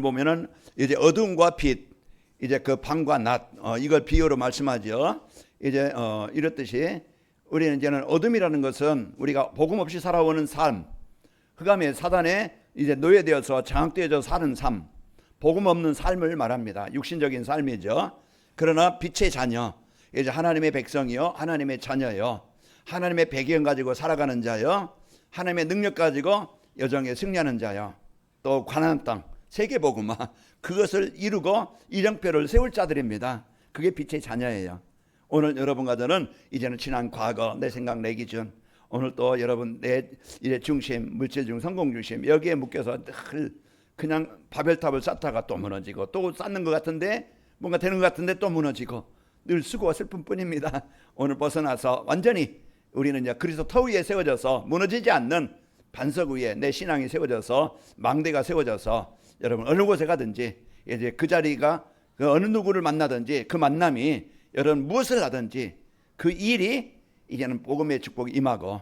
보면은 이제 어둠과 빛, 이제 그 밤과 낮, 이걸 비유로 말씀하죠. 이제 이렇듯이 우리는 이제는 어둠이라는 것은 우리가 복음 없이 살아오는 삶, 흑암의 사단에 이제 노예되어서 장악되어져 사는 삶, 복음 없는 삶을 말합니다. 육신적인 삶이죠. 그러나 빛의 자녀, 이제 하나님의 백성이요, 하나님의 자녀요, 하나님의 배경 가지고 살아가는 자요, 하나님의 능력 가지고 여정에 승리하는 자요, 또 가나안 땅 세계복음화, 그것을 이루고 이정표를 세울 자들입니다. 그게 빛의 자녀예요. 오늘 여러분과 저는 이제는 지난 과거, 내 생각, 내 기준, 오늘 또 여러분 내 일의 중심, 물질 중 성공 중심, 여기에 묶여서 늘 그냥 바벨탑을 쌓다가 또 무너지고, 또 쌓는 것 같은데 뭔가 되는 것 같은데 또 무너지고, 늘 수고와 슬픔뿐입니다. 오늘 벗어나서 완전히 우리는 이제 그리스도 터 위에 세워져서 무너지지 않는 반석 위에 내 신앙이 세워져서, 망대가 세워져서 여러분 어느 곳에 가든지 이제 그 자리가 그 어느 누구를 만나든지 그 만남이 여러분 무엇을 하든지 그 일이 이제는 복음의 축복이 임하고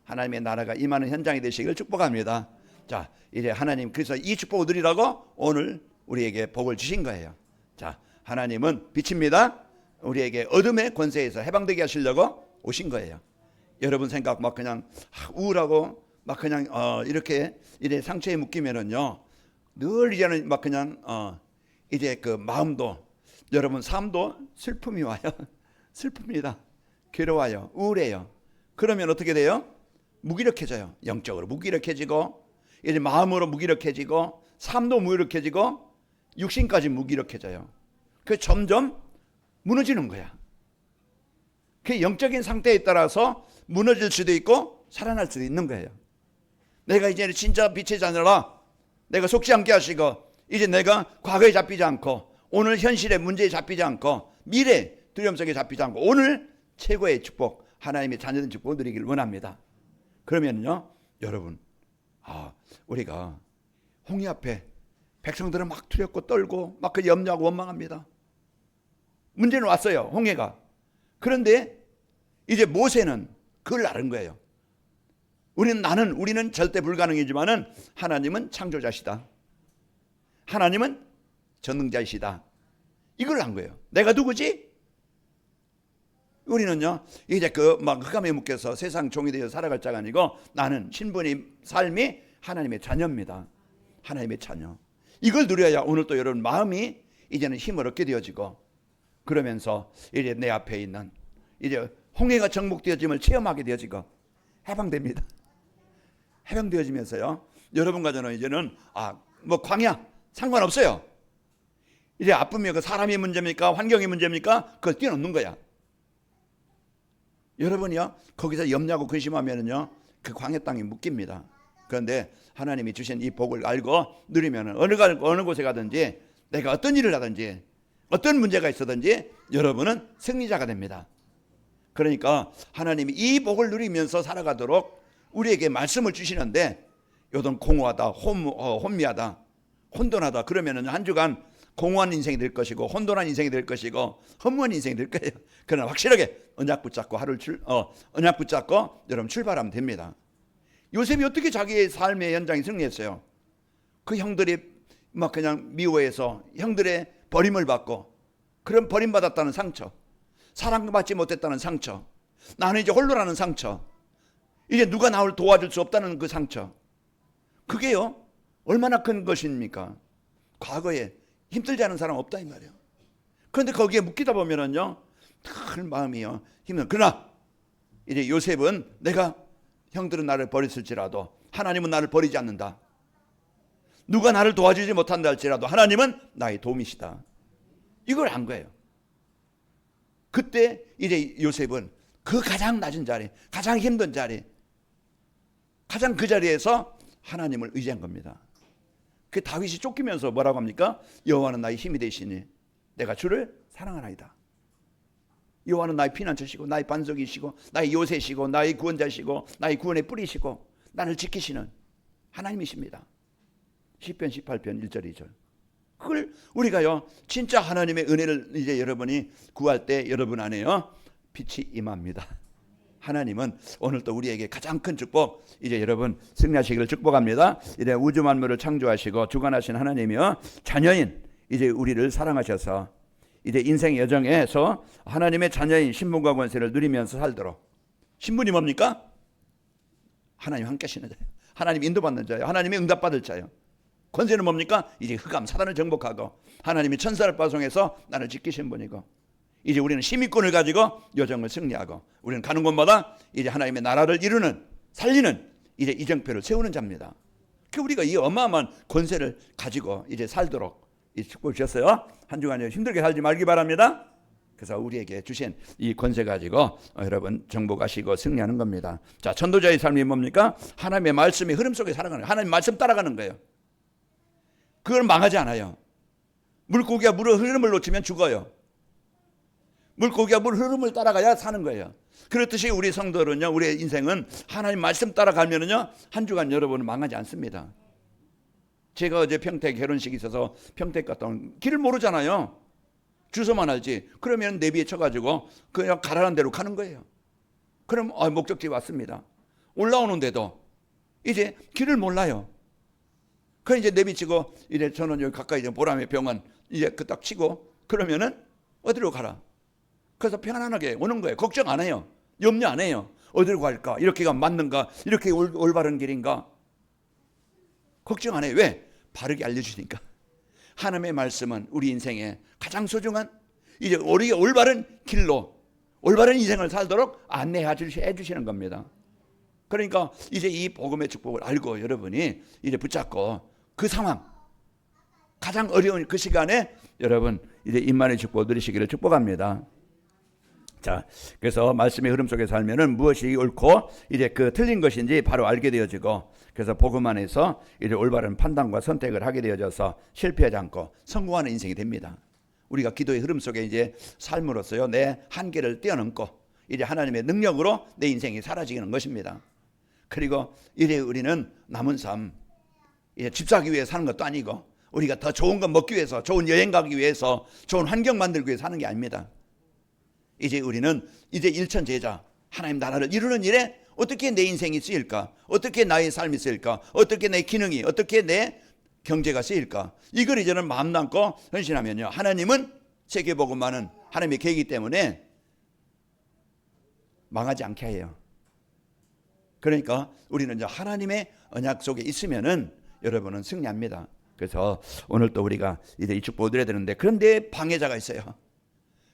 하나님의 나라가 임하는 현장이 되시길 축복합니다. 자, 이제 하나님 그래서 이 축복을 누리라고 오늘 우리에게 복을 주신 거예요. 자, 하나님은 빛입니다. 우리에게 어둠의 권세에서 해방되게 하시려고 오신 거예요. 여러분 생각 막 그냥 우울하고 막 그냥 이렇게 이래 상처에 묶이면은요, 늘 이제는 막 그냥 이제 그 마음도, 여러분 삶도 슬픔이 와요. 슬픕니다. 괴로워요. 우울해요. 그러면 어떻게 돼요? 무기력해져요. 영적으로 무기력해지고, 이제 마음으로 무기력해지고, 삶도 무기력해지고, 육신까지 무기력해져요. 그 점점 무너지는 거야. 그 영적인 상태에 따라서 무너질 수도 있고 살아날 수도 있는 거예요. 내가 이제 진짜 빛의 자녀라, 내가 속지 않게 하시고, 이제 내가 과거에 잡히지 않고, 오늘 현실의 문제에 잡히지 않고, 미래 두려움 속에 잡히지 않고, 오늘 최고의 축복, 하나님의 자녀된 축복을 누리기를 원합니다. 그러면요, 여러분, 우리가 홍해 앞에 백성들은 막 두렵고 떨고 막 그 염려하고 원망합니다. 문제는 왔어요, 홍해가. 그런데 이제 모세는 그걸 아는 거예요. 우리는 절대 불가능이지만은 하나님은 창조자시다. 하나님은 전능자이시다. 이걸 안 거예요. 내가 누구지? 우리는요, 이제 막 흑암에 묶여서 세상 종이 되어 살아갈 자가 아니고, 나는 신분이, 삶이 하나님의 자녀입니다. 하나님의 자녀. 이걸 누려야 오늘 또 여러분 마음이 이제는 힘을 얻게 되어지고, 그러면서 이제 내 앞에 있는 이제 홍해가 정복되어짐을 체험하게 되어지고 해방됩니다. 해방되어지면서요, 여러분과 저는 이제는 뭐 광야 상관없어요. 이제 아픔이 그 사람의 문제입니까? 환경의 문제입니까? 그걸 뛰어넘는 거야. 여러분이요, 거기서 염려하고 근심하면은요, 그 광야 땅이 묶입니다. 그런데 하나님이 주신 이 복을 알고 누리면은 어느 곳에 가든지, 내가 어떤 일을 하든지, 어떤 문제가 있어든지 여러분은 승리자가 됩니다. 그러니까 하나님이 이 복을 누리면서 살아가도록 우리에게 말씀을 주시는데, 요즘 공허하다, 혼미하다, 혼돈하다 그러면은 한 주간 공허한 인생이 될 것이고, 혼돈한 인생이 될 것이고, 허무한 인생이 될 거예요. 그러나 확실하게 언약 붙잡고 언약 붙잡고 여러분 출발하면 됩니다. 요셉이 어떻게 자기의 삶의 현장에 승리했어요? 그 형들이 막 그냥 미워해서 형들의 버림을 받고, 그런 버림받았다는 상처, 사랑받지 못했다는 상처, 나는 이제 홀로라는 상처, 이제 누가 나를 도와줄 수 없다는 그 상처, 그게요 얼마나 큰 것입니까? 과거에 힘들지 않은 사람 없다 이 말이에요. 그런데 거기에 묶이다 보면은요, 큰 마음이요 힘든. 그러나 이제 요셉은, 내가 형들은 나를 버렸을지라도 하나님은 나를 버리지 않는다. 누가 나를 도와주지 못한다 할지라도 하나님은 나의 도움이시다. 이걸 한 거예요. 그때 이제 요셉은 그 가장 낮은 자리, 가장 힘든 자리, 가장 그 자리에서 하나님을 의지한 겁니다. 그 다윗이 쫓기면서 뭐라고 합니까? 여호와는 나의 힘이 되시니 내가 주를 사랑하나이다. 여호와는 나의 피난처시고 나의 반석이시고 나의 요새시고 나의 구원자시고 나의 구원의 뿌리시고 나를 지키시는 하나님이십니다. 시편 18편 1절 2절. 그걸 우리가요, 진짜 하나님의 은혜를 이제 여러분이 구할 때 여러분 안에요 빛이 임합니다. 하나님은 오늘 또 우리에게 가장 큰 축복, 이제 여러분 승리하시기를 축복합니다. 이제 우주 만물을 창조하시고 주관하신 하나님이여 자녀인 이제 우리를 사랑하셔서 이제 인생 여정에서 하나님의 자녀인 신분과 권세를 누리면서 살도록. 신분이 뭡니까? 하나님 함께 하시는 자예요. 하나님 인도받는 자예요. 하나님의 응답받을 자예요. 권세는 뭡니까? 이제 흑암 사단을 정복하고 하나님이 천사를 파송해서 나를 지키신 분이고, 이제 우리는 심의권을 가지고 여정을 승리하고 우리는 가는 곳마다 이제 하나님의 나라를 이루는, 살리는 이제 이정표를 세우는 자입니다. 그 우리가 이 어마어마한 권세를 가지고 이제 살도록 이 축복을 주셨어요. 한 주간 힘들게 살지 말기 바랍니다. 그래서 우리에게 주신 이 권세 가지고 여러분 정복하시고 승리하는 겁니다. 자, 전도자의 삶이 뭡니까? 하나님의 말씀의 흐름 속에 살아가는 거예요. 하나님 말씀 따라가는 거예요. 그걸 망하지 않아요. 물고기가 물의 흐름을 놓치면 죽어요. 물고기가 물 흐름을 따라가야 사는 거예요. 그렇듯이 우리 성도는요, 우리의 인생은 하나님 말씀 따라가면은요, 한 주간 여러분은 망하지 않습니다. 제가 어제 평택 결혼식이 있어서 평택 갔다 온 길을 모르잖아요. 주소만 알지. 그러면 내비에 쳐가지고 그냥 가라는 대로 가는 거예요. 그럼 목적지에 왔습니다. 올라오는데도 이제 길을 몰라요. 그 이제 내비 치고 이제 저는 여기 가까이 보람의 병원 이제 그 딱 치고 그러면은 어디로 가라. 그래서 편안하게 오는 거예요. 걱정 안 해요. 염려 안 해요. 어디로 갈까? 이렇게가 맞는가? 이렇게 올바른 길인가? 걱정 안 해요. 왜? 바르게 알려주니까. 하나님의 말씀은 우리 인생에 가장 소중한 이제 우리가 올바른 길로 올바른 인생을 살도록 안내해 주시는 겁니다. 그러니까 이제 이 복음의 축복을 알고 여러분이 이제 붙잡고 그 상황, 가장 어려운 그 시간에 여러분 이제 임만의 축복을 누리시기를 축복합니다. 자, 그래서 말씀의 흐름 속에 살면은 무엇이 옳고 이제 그 틀린 것인지 바로 알게 되어지고, 그래서 복음 안에서 이제 올바른 판단과 선택을 하게 되어져서 실패하지 않고 성공하는 인생이 됩니다. 우리가 기도의 흐름 속에 이제 삶으로서요, 내 한계를 뛰어넘고 이제 하나님의 능력으로 내 인생이 사라지는 것입니다. 그리고 이제 우리는 남은 삶 이제 집 사기 위해 사는 것도 아니고, 우리가 더 좋은 거 먹기 위해서, 좋은 여행 가기 위해서, 좋은 환경 만들기 위해서 사는 게 아닙니다. 이제 우리는 이제 일천제자 하나님 나라를 이루는 일에 어떻게 내 인생이 쓰일까? 어떻게 나의 삶이 쓰일까? 어떻게 내 기능이, 어떻게 내 경제가 쓰일까? 이걸 이제는 마음 담고 헌신하면요, 하나님은 세계복음만은 하나님의 계획이기 때문에 망하지 않게 해요. 그러니까 우리는 이제 하나님의 언약 속에 있으면은 여러분은 승리합니다. 그래서 오늘 또 우리가 이제 이 축복을 드려야 되는데, 그런데 방해자가 있어요.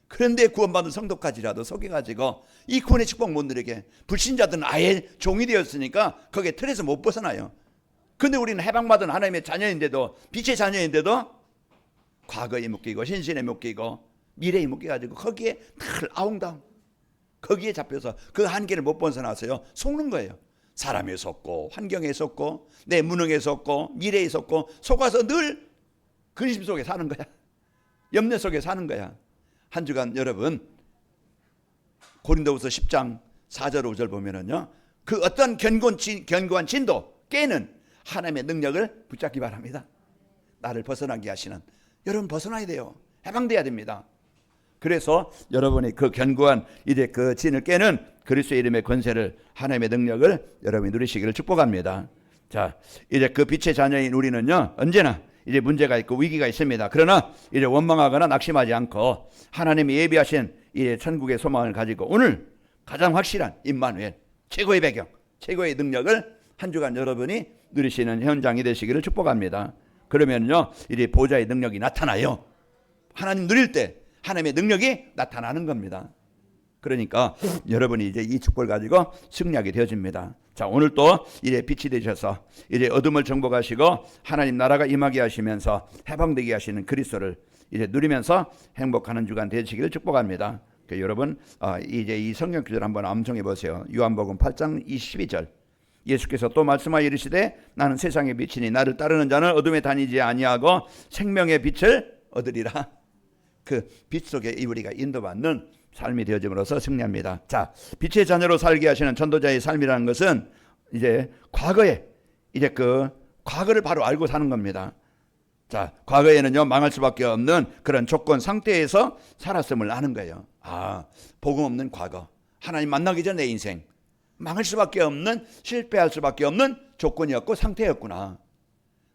그런데 구원받은 성도까지라도 속여가지고 이 구원의 축복 못 누리게, 불신자들은 아예 종이 되었으니까 거기에 틀에서 못 벗어나요. 그런데 우리는 해방받은 하나님의 자녀인데도, 빛의 자녀인데도 과거에 묶이고 신신에 묶이고 미래에 묶여가지고 거기에 늘 아웅다웅, 거기에 잡혀서 그 한계를 못 벗어나서요 속는 거예요. 사람에 속고 환경에 속고 내 무능에 속고 미래에 속고 속아서 늘 근심 속에 사는 거야. 염려 속에 사는 거야. 한 주간 여러분 고린도후서 10장 4절 5절 보면은요, 그 어떤 견고한 진도 깨는 하나님의 능력을 붙잡기 바랍니다. 나를 벗어나게 하시는, 여러분 벗어나야 돼요. 해방돼야 됩니다. 그래서 여러분이 그 견고한 이제 그 진을 깨는 그리스도의 이름의 권세를, 하나님의 능력을 여러분이 누리시기를 축복합니다. 자, 이제 그 빛의 자녀인 우리는요, 언제나 이제 문제가 있고 위기가 있습니다. 그러나 이제 원망하거나 낙심하지 않고 하나님이 예비하신 이 천국의 소망을 가지고 오늘 가장 확실한 임마누엘, 최고의 배경, 최고의 능력을 한 주간 여러분이 누리시는 현장이 되시기를 축복합니다. 그러면요, 이제 보좌의 능력이 나타나요. 하나님 누릴 때 하나님의 능력이 나타나는 겁니다. 그러니까 여러분이 이제 이 축복을 가지고 승리하게 되어집니다. 자, 오늘 또 이제 빛이 되셔서 이제 어둠을 정복하시고 하나님 나라가 임하게 하시면서 해방되게 하시는 그리스도를 이제 누리면서 행복하는 주간 되시기를 축복합니다. 여러분 이제 이 성경 구절 한번 암송해 보세요. 요한복음 8장 22절. 예수께서 또 말씀하여 이르시되 나는 세상의 빛이니 나를 따르는 자는 어둠에 다니지 아니하고 생명의 빛을 얻으리라. 그 빛 속에 우리가 인도받는 삶이 되어짐으로써 승리합니다. 자, 빛의 자녀로 살게 하시는 전도자의 삶이라는 것은 이제 과거에 이제 그 과거를 바로 알고 사는 겁니다. 자, 과거에는요 망할 수밖에 없는 그런 조건 상태에서 살았음을 아는 거예요. 아, 복음 없는 과거, 하나님 만나기 전 내 인생 망할 수밖에 없는, 실패할 수밖에 없는 조건이었고 상태였구나.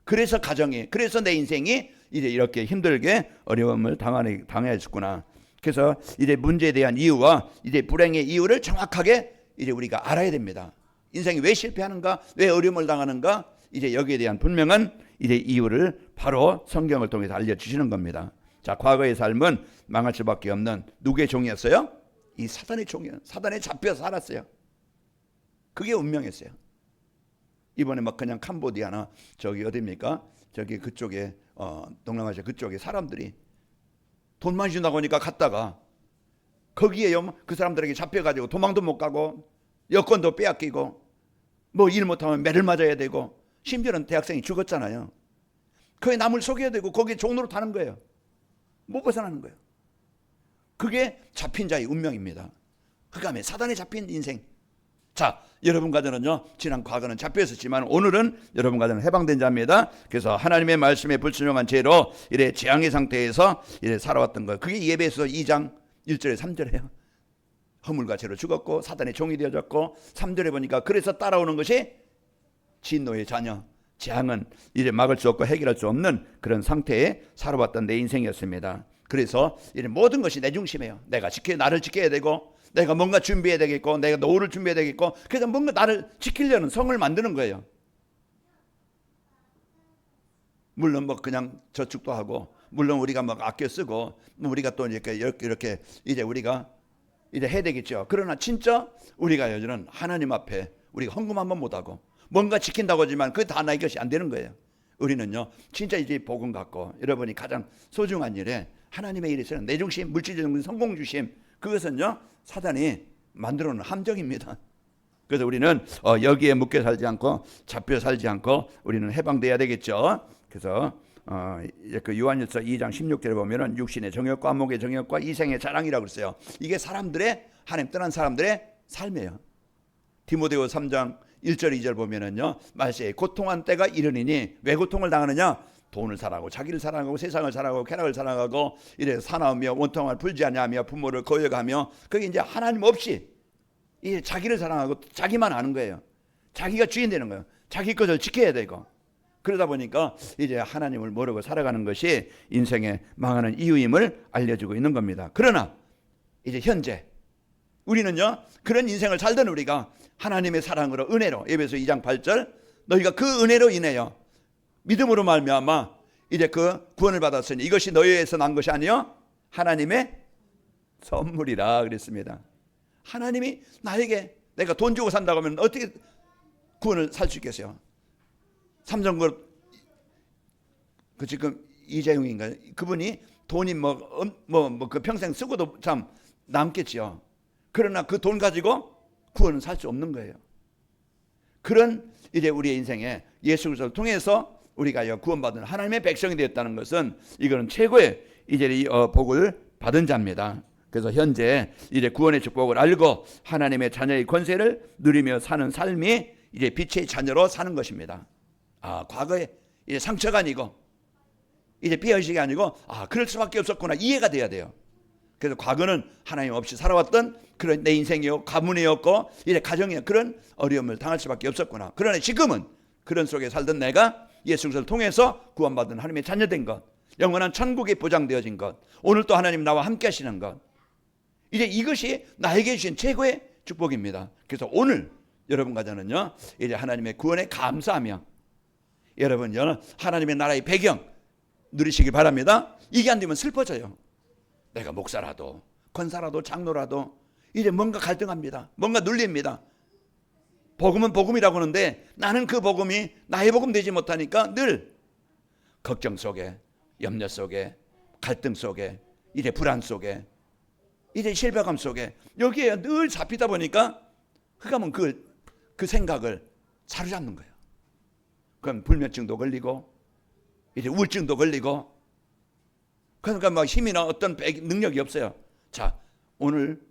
그래서 가정이, 그래서 내 인생이 이제 이렇게 힘들게 어려움을 당했구나. 그래서 이제 문제에 대한 이유와 이제 불행의 이유를 정확하게 이제 우리가 알아야 됩니다. 인생이 왜 실패하는가, 왜 어려움을 당하는가, 이제 여기에 대한 분명한 이제 이유를 바로 성경을 통해서 알려주시는 겁니다. 자, 과거의 삶은 망할 수밖에 없는 누구의 종이었어요? 이 사단의 종이요. 사단에 잡혀 살았어요. 그게 운명이었어요. 이번에 막 그냥 캄보디아나 저기 어디입니까? 저기 그쪽에 동남아시아 그쪽에 사람들이 돈 많이 준다고 하니까 갔다가 거기에요. 그 사람들에게 잡혀가지고 도망도 못 가고 여권도 빼앗기고 뭐 일 못하면 매를 맞아야 되고 심지어는 대학생이 죽었잖아요. 거기 남을 속여야 되고 거기에 종로로 타는 거예요. 못 벗어나는 거예요. 그게 잡힌 자의 운명입니다. 그다음에 사단에 잡힌 인생. 자, 여러분 가정은요, 지난 과거는 잡혀 있었지만 오늘은 여러분 가정은 해방된 자입니다. 그래서 하나님의 말씀에 불순종한 죄로 이래 재앙의 상태에서 이래 살아왔던 거예요. 그게 예배서 2장 1절에 3절에요. 허물과 죄로 죽었고 사단의 종이 되어졌고, 3절에 보니까 그래서 따라오는 것이 진노의 자녀, 재앙은 이제 막을 수 없고 해결할 수 없는 그런 상태에 살아왔던 내 인생이었습니다. 그래서 이제 모든 것이 내 중심이에요. 나를 지켜야 되고, 내가 뭔가 준비해야 되겠고, 내가 노후를 준비해야 되겠고, 그래서 뭔가 나를 지키려는 성을 만드는 거예요. 물론 뭐 그냥 저축도 하고, 물론 우리가 막 아껴 쓰고, 우리가 또 이렇게 이제 우리가 이제 해야 되겠죠. 그러나 진짜 우리가 요즘은 하나님 앞에 우리가 헌금 한번 못하고 뭔가 지킨다고 하지만 그게 다 나의 것이 안 되는 거예요. 우리는요, 진짜 이제 복음 갖고 여러분이 가장 소중한 일에 하나님의 일에서는 내 중심, 물질적인 성공 중심, 그것은요 사단이 만들어 놓은 함정입니다. 그래서 우리는 여기에 묶여 살지 않고 잡혀 살지 않고 우리는 해방돼야 되겠죠. 그래서 그 요한일서 2장 16절에 보면은 육신의 정욕과 안목의 정욕과 이생의 자랑이라고 그랬어요. 이게 사람들의, 하나님 떠난 사람들의 삶이에요. 디모데후 3장 1절 2절 보면은요, 말세에 고통한 때가 이르니니 왜 고통을 당하느냐? 돈을 사랑하고 자기를 사랑하고 세상을 사랑하고 쾌락을 사랑하고 이래 사나우며 원통을 풀지 아니하며 부모를 거역하며, 그게 이제 하나님 없이 이 자기를 사랑하고 자기만 아는 거예요. 자기가 주인 되는 거예요. 자기 것을 지켜야 되고. 그러다 보니까 이제 하나님을 모르고 살아가는 것이 인생의 망하는 이유임을 알려주고 있는 겁니다. 그러나 이제 현재 우리는요, 그런 인생을 살던 우리가 하나님의 사랑으로, 은혜로, 에베소 2장 8절, 너희가 그 은혜로 인하여 믿음으로 말미암아 이제 그 구원을 받았으니 이것이 너희에서 난 것이 아니요 하나님의 선물이라 그랬습니다. 하나님이 나에게, 내가 돈 주고 산다고 하면 어떻게 구원을 살 수 있겠어요? 삼성그룹 그 지금 이재용인가요? 그분이 돈이 그 평생 쓰고도 참 남겠죠. 그러나 그 돈 가지고 구원은 살 수 없는 거예요. 그런 이제 우리의 인생에 예수 그리스도를 통해서 우리가 구원받은 하나님의 백성이 되었다는 것은 이거는 최고의 이제 복을 받은 자입니다. 그래서 현재 이제 구원의 축복을 알고 하나님의 자녀의 권세를 누리며 사는 삶이 이제 빛의 자녀로 사는 것입니다. 과거에 이제 상처가 아니고 이제 피해의식이 아니고 그럴 수밖에 없었구나, 이해가 돼야 돼요. 그래서 과거는 하나님 없이 살아왔던 그런 내 인생이었고 가문이었고 이제 가정이었고 그런 어려움을 당할 수밖에 없었구나. 그러나 지금은 그런 속에 살던 내가 예수 그리스도를 통해서 구원받은 하나님의 자녀된 것, 영원한 천국에 보장되어진 것, 오늘 또 하나님 나와 함께 하시는 것, 이제 이것이 나에게 주신 최고의 축복입니다. 그래서 오늘 여러분과 저는요, 이제 하나님의 구원에 감사하며 여러분요, 하나님의 나라의 배경 누리시기 바랍니다. 이게 안 되면 슬퍼져요. 내가 목사라도 권사라도 장로라도 이제 뭔가 갈등합니다. 뭔가 눌립니다. 복음은 복음이라고 하는데 나는 그 복음이 나의 복음 되지 못하니까 늘 걱정 속에, 염려 속에, 갈등 속에, 이제 불안 속에, 이제 실패감 속에 여기에 늘 잡히다 보니까 그러면 그 생각을 사로잡는 거예요. 그럼 불면증도 걸리고 이제 우울증도 걸리고, 그러니까 막 힘이나 어떤 능력이 없어요. 자, 오늘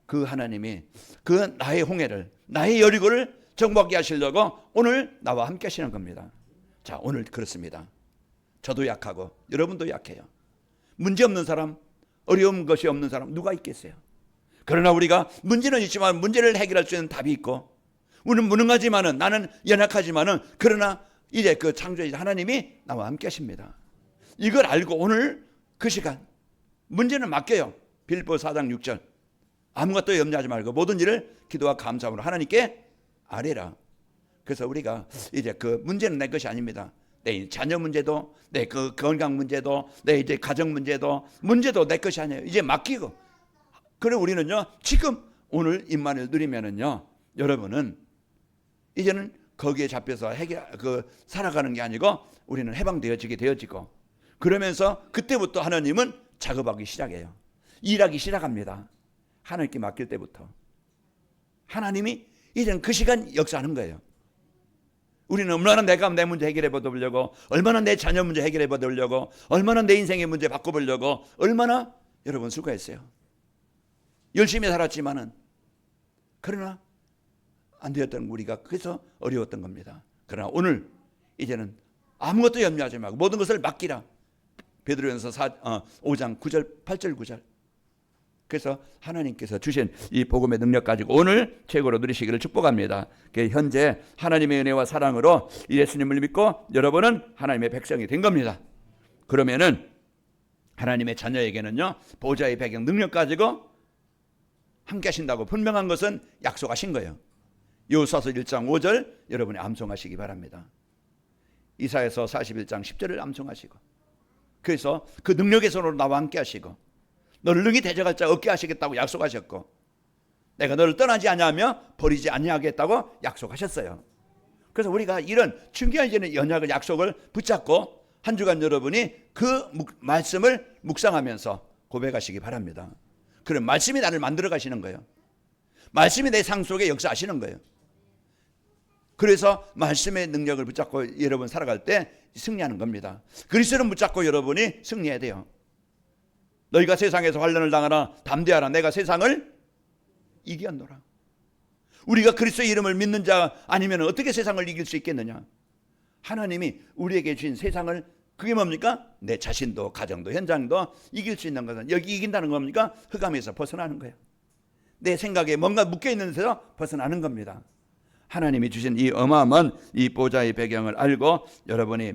그 하나님이 그 나의 홍해를, 나의 여리고를 정복하게 하시려고 오늘 나와 함께 하시는 겁니다. 자, 오늘 그렇습니다. 저도 약하고 여러분도 약해요. 문제 없는 사람, 어려운 것이 없는 사람 누가 있겠어요? 그러나 우리가 문제는 있지만 문제를 해결할 수 있는 답이 있고, 우리는 무능하지만은, 나는 연약하지만은, 그러나 이제 그 창조주신 하나님이 나와 함께 하십니다. 이걸 알고 오늘 그 시간 문제는 맡겨요. 빌립보 4장 6절. 아무것도 염려하지 말고 모든 일을 기도와 감사함으로 하나님께 아뢰라. 그래서 우리가 이제 그 문제는 내 것이 아닙니다. 내 자녀 문제도, 내 그 건강 문제도, 내 이제 가정 문제도 내 것이 아니에요. 이제 맡기고. 그래 우리는요, 지금 오늘 임만을 누리면은요, 여러분은 이제는 거기에 잡혀서 살아가는 게 아니고 우리는 해방되어지고, 그러면서 그때부터 하나님은 작업하기 시작해요. 일하기 시작합니다. 하나님께 맡길 때부터 하나님이 이제는 그 시간 역사하는 거예요. 우리는 얼마나 내가 내 문제 해결해 보려고, 얼마나 내 자녀 문제 해결해 보려고, 얼마나 내 인생의 문제 바꿔보려고, 얼마나 여러분 수고했어요. 열심히 살았지만은, 그러나 안 되었던 우리가 그래서 어려웠던 겁니다. 그러나 오늘 이제는 아무것도 염려하지 말고 모든 것을 맡기라. 베드로전서 5장 9절 8절 9절. 그래서 하나님께서 주신 이 복음의 능력 가지고 오늘 최고로 누리시기를 축복합니다. 현재 하나님의 은혜와 사랑으로 예수님을 믿고 여러분은 하나님의 백성이 된 겁니다. 그러면은 하나님의 자녀에게는요, 보좌의 배경 능력 가지고 함께 하신다고 분명한 것은 약속하신 거예요. 요수아서 1장 5절 여러분이 암송하시기 바랍니다. 이사야서 41장 10절을 암송하시고, 그래서 그 능력의 손으로 나와 함께 하시고, 너를 능히 대적할 자 없게 하시겠다고 약속하셨고, 내가 너를 떠나지 아니하며 버리지 아니하겠다고 약속하셨어요. 그래서 우리가 이런 중요한 연약을 약속을 붙잡고 한 주간 여러분이 그 말씀을 묵상하면서 고백하시기 바랍니다. 그럼 말씀이 나를 만들어 가시는 거예요. 말씀이 내 상 속에 역사하시는 거예요. 그래서 말씀의 능력을 붙잡고 여러분 살아갈 때 승리하는 겁니다. 그리스도를 붙잡고 여러분이 승리해야 돼요. 너희가 세상에서 환난을 당하나 담대하라. 내가 세상을 이겼노라. 우리가 그리스도의 이름을 믿는 자 아니면 어떻게 세상을 이길 수 있겠느냐? 하나님이 우리에게 주신 세상을, 그게 뭡니까? 내 자신도 가정도 현장도 이길 수 있는 것은, 여기 이긴다는 겁니까? 흑암에서 벗어나는 거예요. 내 생각에 뭔가 묶여있는 데서 벗어나는 겁니다. 하나님이 주신 이 어마어마한 이 보좌의 배경을 알고 여러분이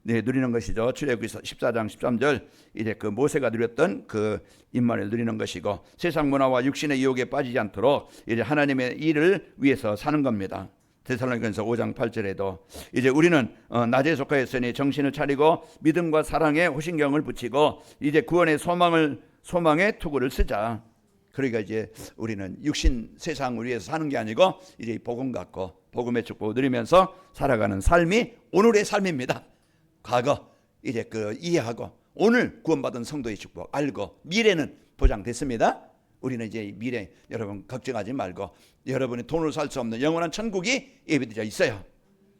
누리는 것이죠. 출애굽기 14장 13절, 이제 그 모세가 누렸던 그 임만을 누리는 것이고, 세상 문화와 육신의 유혹에 빠지지 않도록 이제 하나님의 일을 위해서 사는 겁니다. 데살로니가서 5장 8절에도 이제 우리는 낮에 속하였으니 정신을 차리고 믿음과 사랑에 호신경을 붙이고 이제 구원의 소망의 투구를 쓰자. 그러니까 이제 우리는 육신 세상을 위해서 사는 게 아니고 이제 복음 갖고 복음의 축복을 누리면서 살아가는 삶이 오늘의 삶입니다. 과거 이제 그 이해하고 오늘 구원받은 성도의 축복 알고 미래는 보장됐습니다. 우리는 이제 미래 여러분 걱정하지 말고 여러분이 돈으로 살 수 없는 영원한 천국이 예비되어 있어요.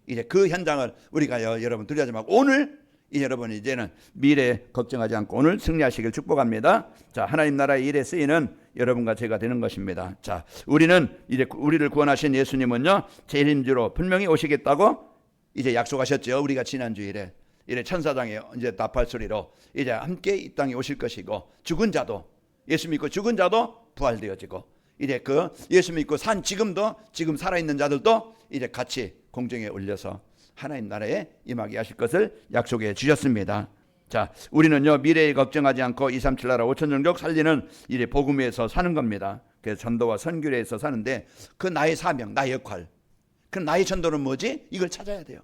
이제 그 현장을 우리가 여러분 두려워하지 말고 오늘 여러분이 이제는 미래 걱정하지 않고 오늘 승리하시길 축복합니다. 자, 하나님 나라의 일에 쓰이는 여러분과 제가 되는 것입니다. 자, 우리는 이제 우리를 구원하신 예수님은요, 재림주로 분명히 오시겠다고 이제 약속하셨죠. 우리가 지난주일에 이래 천사장의 이제 나팔 소리로 이제 함께 이 땅에 오실 것이고, 죽은 자도 예수 믿고 죽은 자도 부활되어지고, 이제 그 예수 믿고 산 지금 살아있는 자들도 이제 같이 공중에 올려서 하나님 나라에 임하게 하실 것을 약속해 주셨습니다. 자, 우리는요 미래에 걱정하지 않고 237 나라 5천 종족 살리는 이제 복음 위에서 사는 겁니다. 그래서 전도와 선교를 해서 사는데 그 나의 사명, 나의 역할, 그 나의 전도는 뭐지? 이걸 찾아야 돼요.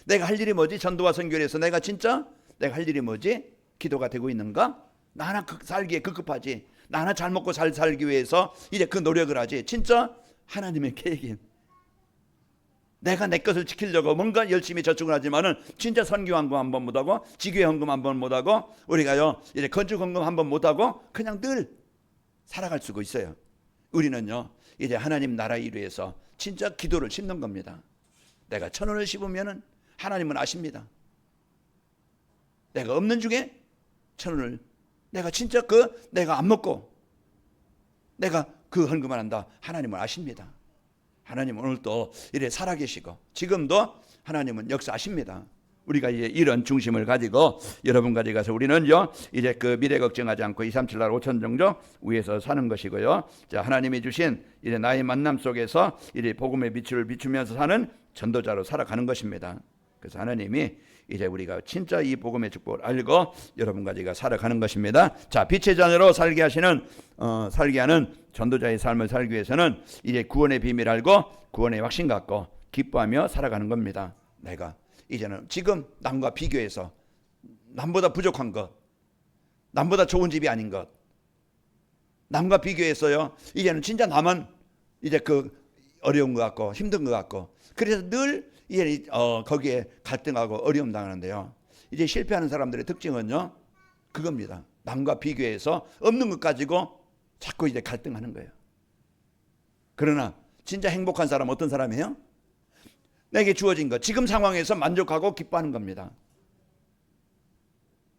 내가 할 일이 뭐지? 전도와 선교를 해서 내가 할 일이 뭐지? 기도가 되고 있는가? 나 하나 살기에 급급하지. 나 하나 잘 먹고 잘 살기 위해서 이제 그 노력을 하지. 진짜 하나님의 계획인, 내가 내 것을 지키려고 뭔가 열심히 저축을 하지만은 진짜 선교 헌금 한번 못하고 지교회 헌금 한번 못하고 우리가요 이제 건축 헌금 한번 못하고 그냥 늘 살아갈 수가 있어요. 우리는요 이제 하나님 나라 일 위해서 진짜 기도를 심는 겁니다. 내가 1,000원을 씹으면은 하나님은 아십니다. 내가 없는 중에 1,000원을 내가 진짜 내가 안 먹고 내가 그 헌금을 한다. 하나님은 아십니다. 하나님은 오늘도 이래 살아계시고 지금도 하나님은 역사하십니다. 우리가 이제 이런 중심을 가지고 여러분 가지 가서 우리는요 이제 그 미래 걱정하지 않고 2, 3, 7, 8, 5천 정도 위에서 사는 것이고요. 자, 하나님이 주신 이제 나의 만남 속에서 이제 복음의 빛을 비추면서 사는 전도자로 살아가는 것입니다. 그래서 하나님이 이제 우리가 진짜 이 복음의 축복을 알고 여러분 가지가 살아가는 것입니다. 자, 빛의 자녀로 살게 하는 전도자의 삶을 살기 위해서는 이제 구원의 비밀 알고 구원의 확신 갖고 기뻐하며 살아가는 겁니다. 내가 이제는 지금 남과 비교해서 남보다 부족한 것, 남보다 좋은 집이 아닌 것, 남과 비교해서요 이제는 진짜 나만 이제 그 어려운 것 같고 힘든 것 같고, 그래서 늘 이제 거기에 갈등하고 어려움 당하는데요. 이제 실패하는 사람들의 특징은요 그겁니다. 남과 비교해서 없는 것 가지고 자꾸 이제 갈등하는 거예요. 그러나 진짜 행복한 사람은 어떤 사람이에요? 내게 주어진 것, 지금 상황에서 만족하고 기뻐하는 겁니다.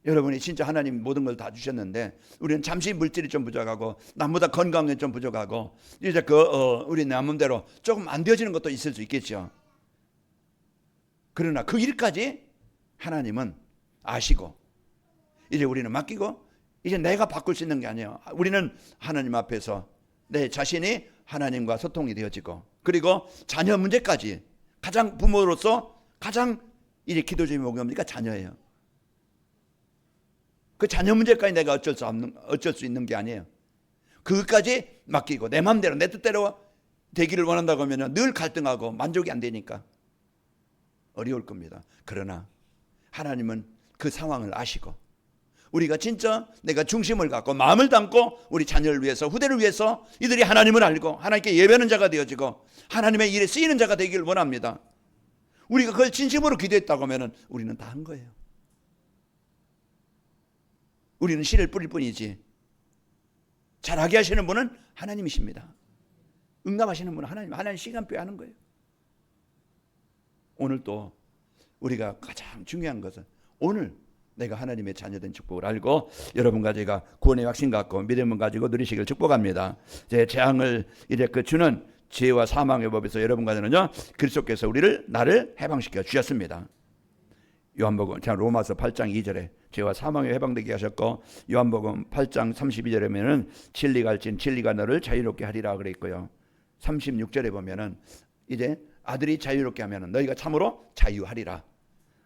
여러분이 진짜 하나님 모든 걸 다 주셨는데 우리는 잠시 물질이 좀 부족하고 남보다 건강이 좀 부족하고 이제 우리 남음대로 조금 안 되어지는 것도 있을 수 있겠죠. 그러나 그 일까지 하나님은 아시고 이제 우리는 맡기고 이제 내가 바꿀 수 있는 게 아니에요. 우리는 하나님 앞에서 내 자신이 하나님과 소통이 되어지고, 그리고 자녀 문제까지 가장 부모로서 가장 이제 기도점이 뭡니까? 자녀예요. 그 자녀 문제까지 내가 어쩔 수 있는 게 아니에요. 그것까지 맡기고 내 마음대로 내 뜻대로 되기를 원한다고 하면 늘 갈등하고 만족이 안 되니까 어려울 겁니다. 그러나 하나님은 그 상황을 아시고 우리가 진짜 내가 중심을 갖고 마음을 담고 우리 자녀를 위해서 후대를 위해서 이들이 하나님을 알고 하나님께 예배하는 자가 되어지고 하나님의 일에 쓰이는 자가 되기를 원합니다. 우리가 그걸 진심으로 기도했다고 하면 우리는 다 한 거예요. 우리는 씨를 뿌릴 뿐이지 잘하게 하시는 분은 하나님이십니다. 응답하시는 분은 하나님 시간표에 하는 거예요. 오늘 또 우리가 가장 중요한 것은 오늘 내가 하나님의 자녀된 축복을 알고 여러분과 제가 구원의 확신 갖고 믿음을 가지고 누리시길 축복합니다. 제 재앙을 이제 주는 죄와 사망의 법에서 여러분과 저는요 그리스도께서 나를 해방시켜 주셨습니다. 요한복음 로마서 8장 2절에 죄와 사망에 해방되게 하셨고, 요한복음 8장 32절에 보면은 진리가 알진 진리가 너를 자유롭게 하리라 그래 있고요. 36절에 보면은 이제 아들이 자유롭게 하면은 너희가 참으로 자유하리라.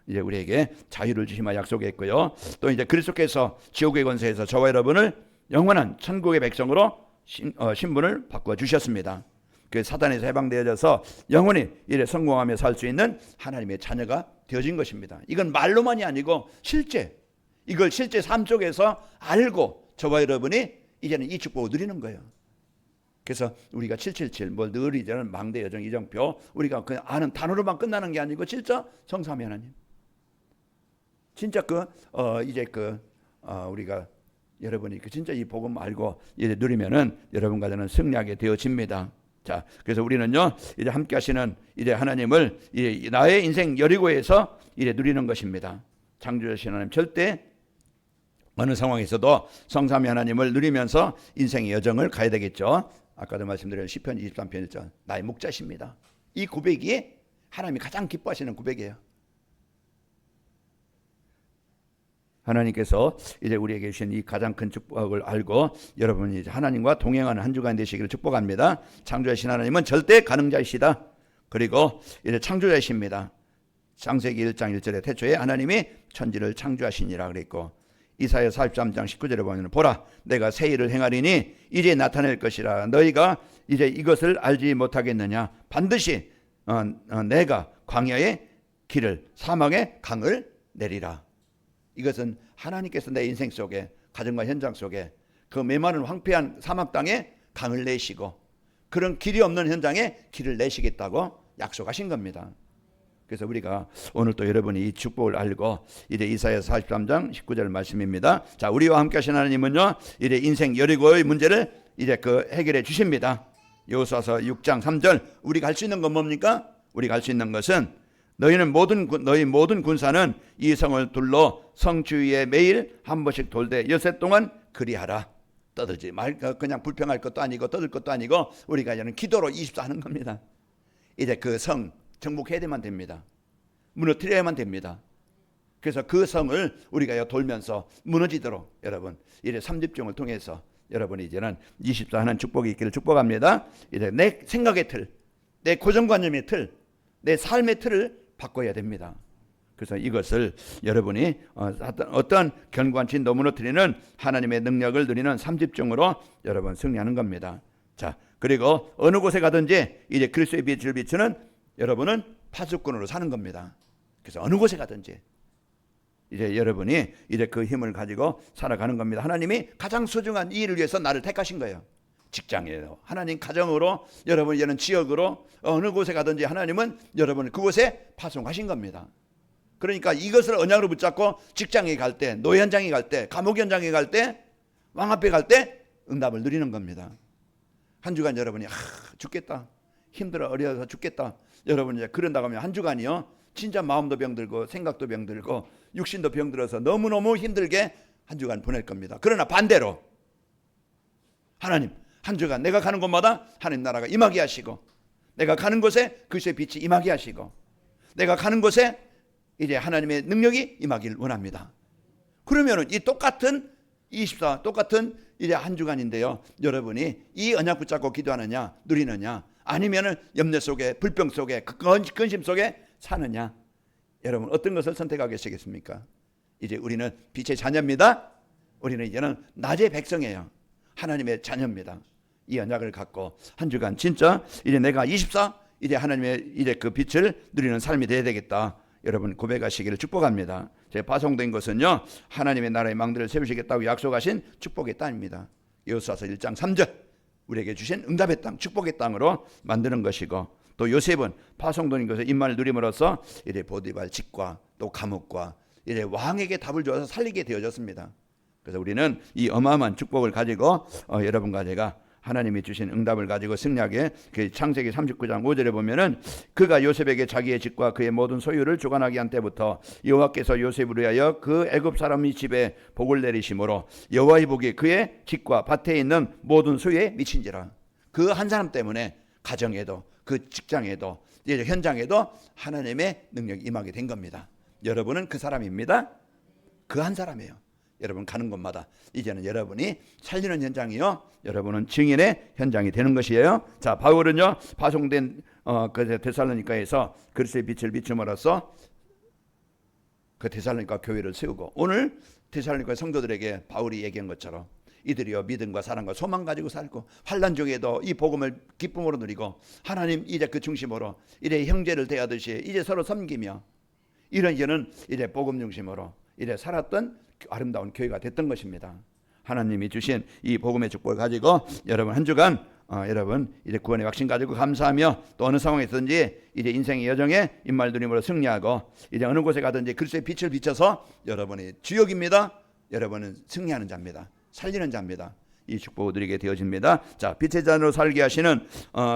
이제 우리에게 자유를 주시마 약속했고요. 또 이제 그리스도께서 지옥의 권세에서 저와 여러분을 영원한 천국의 백성으로 신분을 바꿔 주셨습니다. 그 사단에서 해방되어져서 영원히 이래 성공하며 살 수 있는 하나님의 자녀가 되어진 것입니다. 이건 말로만이 아니고 이걸 실제 삶 속에서 알고 저와 여러분이 이제는 이 축복을 누리는 거예요. 그래서 우리가 777 늘 이제는 망대 여정 이정표 우리가 그냥 아는 단어로만 끝나는 게 아니고 진짜 성삼위 하나님, 진짜 우리가 여러분이 진짜 이 복음 알고 이제 누리면은 여러분과 저는 승리하게 되어집니다. 자, 그래서 우리는요 이제 함께 하시는 이제 하나님을 이제 나의 인생 여리고에서 이제 누리는 것입니다. 창조주신 하나님 절대 어느 상황에서도 성삼위 하나님을 누리면서 인생의 여정을 가야 되겠죠. 아까도 말씀드린 시편 23편 1절 나의 목자십니다. 이 고백이 하나님이 가장 기뻐하시는 고백이에요. 하나님께서 이제 우리에게 주신 이 가장 큰 축복을 알고 여러분이 이제 하나님과 동행하는 한 주간 되시기를 축복합니다. 창조하신 하나님은 절대 가능자이시다. 그리고 이제 창조자이십니다. 창세기 1장 1절에 태초에 하나님이 천지를 창조하시니라 그랬고, 이사야 43장 19절에 보면 보라 내가 새 일을 행하리니 이제 나타낼 것이라 너희가 이제 이것을 알지 못하겠느냐. 반드시 내가 광야의 길을 사막의 강을 내리라. 이것은 하나님께서 내 인생 속에 가정과 현장 속에 그 메마른 황폐한 사막 땅에 강을 내시고 그런 길이 없는 현장에 길을 내시겠다고 약속하신 겁니다. 그래서 우리가 오늘 또 여러분이 이 축복을 알고 이제 이사야 43장 19절 말씀입니다. 자, 우리와 함께 하신 하나님은요 이제 인생 여리고의 문제를 이제 해결해 주십니다. 여호수아서 6장 3절 우리가 할 수 있는 건 뭡니까? 우리가 할 수 있는 것은 너희 모든 군사는 이 성을 둘러 성 주위에 매일 한 번씩 돌되 여세 동안 그리하라. 떠들지 말, 그냥 불평할 것도 아니고 떠들 것도 아니고 우리가 이제는 기도로 24 하는 겁니다. 이제 그 성 정복해야 되면 됩니다. 무너뜨려야만 됩니다. 그래서 그 성을 우리가 돌면서 무너지도록 여러분 이제 3집중을 통해서 여러분이 이제는 24 하는 축복이 있기를 축복합니다. 이제 내 생각의 틀, 내 고정관념의 틀, 내 삶의 틀을 바꿔야 됩니다. 그래서 이것을 여러분이 어떤 견고한 진도 무너뜨리는 하나님의 능력을 누리는 3집중으로 여러분 승리하는 겁니다. 자, 그리고 어느 곳에 가든지 이제 그리스도의 빛을 비추는 여러분은 파수꾼으로 사는 겁니다. 그래서 어느 곳에 가든지 이제 여러분이 이제 그 힘을 가지고 살아가는 겁니다. 하나님이 가장 소중한 이 일을 위해서 나를 택하신 거예요. 직장이에요. 하나님 가정으로 여러분 이제는 지역으로 어느 곳에 가든지 하나님은 여러분을 그곳에 파송하신 겁니다. 그러니까 이것을 언약으로 붙잡고 직장에 갈 때, 노예 현장에 갈 때, 감옥 현장에 갈 때, 왕 앞에 갈 때 응답을 누리는 겁니다. 한 주간 여러분이 죽겠다, 힘들어, 어려워서 죽겠다, 여러분 이제 그런다고 하면 한 주간이요 진짜 마음도 병들고 생각도 병들고 육신도 병들어서 너무너무 힘들게 한 주간 보낼 겁니다. 그러나 반대로 하나님 한 주간 내가 가는 곳마다 하나님 나라가 임하게 하시고, 내가 가는 곳에 그리스도의 빛이 임하게 하시고, 내가 가는 곳에 이제 하나님의 능력이 임하길 원합니다. 그러면은 이 똑같은 24 똑같은 이제 한 주간인데요, 여러분이 이 언약 붙잡고 기도하느냐 누리느냐, 아니면은 염려 속에 불평 속에 근심 속에 사느냐, 여러분 어떤 것을 선택하겠습니까? 이제 우리는 빛의 자녀입니다. 우리는 이제는 낮의 백성이에요. 하나님의 자녀입니다. 이 언약을 갖고 한 주간 진짜 이제 내가 24 이제 하나님의 이제 그 빛을 누리는 삶이 되어야 되겠다, 여러분 고백하시기를 축복합니다. 제 파송된 것은요 하나님의 나라의 망대를 세우시겠다고 약속하신 축복의 땅입니다. 여호수아서 1장 3절 우리에게 주신 응답의 땅, 축복의 땅으로 만드는 것이고, 또 요셉은 파송된 것을 임만을 누림으로써 이제 보디발 집과 또 감옥과 이제 왕에게 답을 주어서 살리게 되어졌습니다. 그래서 우리는 이 어마어마한 축복을 가지고 여러분과 제가 하나님이 주신 응답을 가지고 승리하게, 그 창세기 39장 5절에 보면은 그가 요셉에게 자기의 집과 그의 모든 소유를 주관하게 한 때부터 여호와께서 요셉을 위하여 그 애굽 사람의 집에 복을 내리심으로 여호와의 복이 그의 집과 밭에 있는 모든 소유에 미친지라. 그 한 사람 때문에 가정에도 그 직장에도 이제 현장에도 하나님의 능력이 임하게 된 겁니다. 여러분은 그 사람입니다. 그 한 사람이에요. 여러분 가는 곳마다 이제는 여러분이 살리는 현장이요, 여러분은 증인의 현장이 되는 것이에요. 자, 바울은요 파송된 그 데살로니가에서 그리스도의 빛을 비춤으로써 그 데살로니가 교회를 세우고, 오늘 데살로니가 성도들에게 바울이 얘기한 것처럼 이들이요 믿음과 사랑과 소망 가지고 살고 환난 중에도 이 복음을 기쁨으로 누리고 하나님 이제 그 중심으로 이제 형제를 대하듯이 이제 서로 섬기며 이런 이제는 이제 복음 중심으로 이제 살았던 아름다운 교회가 됐던 것입니다. 하나님이 주신 이 복음의 축복을 가지고 여러분 한 주간 여러분 이제 구원의 확신 가지고 감사하며, 또 어느 상황에서든지 이제 인생의 여정에 임말 누림으로 승리하고, 이제 어느 곳에 가든지 그리스도의 빛을 비춰서 여러분이 주역입니다. 여러분은 승리하는 자입니다. 살리는 자입니다. 이 축복을 누리게 되어집니다. 자, 빛의 자녀로 살게 하시는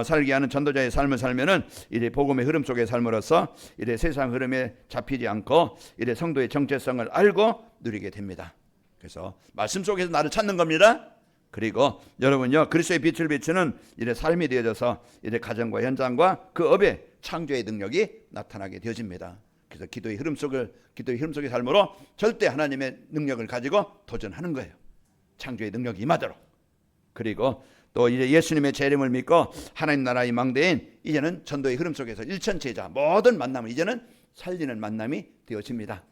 살게 하는 전도자의 삶을 살면은 이제 복음의 흐름 속에 삶으로써 이제 세상 흐름에 잡히지 않고 이제 성도의 정체성을 알고 누리게 됩니다. 그래서 말씀 속에서 나를 찾는 겁니다. 그리고 여러분요 그리스도의 빛을 비추는 이제 삶이 되어져서 이제 가정과 현장과 그 업에 창조의 능력이 나타나게 되어집니다. 그래서 기도의 흐름 속의 삶으로 절대 하나님의 능력을 가지고 도전하는 거예요. 창조의 능력이 임하도록. 그리고 또 이제 예수님의 재림을 믿고 하나님 나라의 망대인 이제는 전도의 흐름 속에서 일천제자 모든 만남을 이제는 살리는 만남이 되어집니다.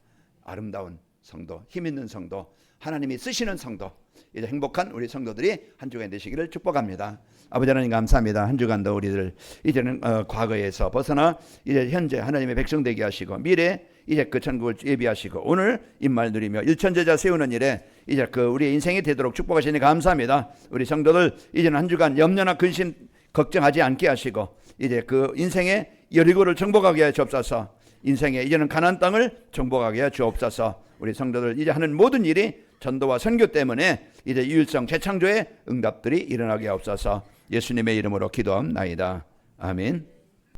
아름다운 성도, 힘 있는 성도, 하나님이 쓰시는 성도, 이제 행복한 우리 성도들이 한 주간 되시기를 축복합니다. 아버지 하나님 감사합니다. 한 주간도 우리들 이제는 과거에서 벗어나 이제 현재 하나님의 백성 되게 하시고, 미래 이제 그 천국을 예비하시고, 오늘 임말 누리며 일천제자 세우는 일에 이제 그 우리의 인생이 되도록 축복하시니 감사합니다. 우리 성도들 이제는 한 주간 염려나 근심 걱정하지 않게 하시고, 이제 그 인생의 여리고를 정복하게 하여 주옵소서. 인생의 이제는 가나안 땅을 정복하게 하여 주옵소서. 우리 성도들 이제 하는 모든 일이 전도와 선교 때문에 이제 유일성 재창조의 응답들이 일어나게 하옵소서. 예수님의 이름으로 기도합나이다. 아멘.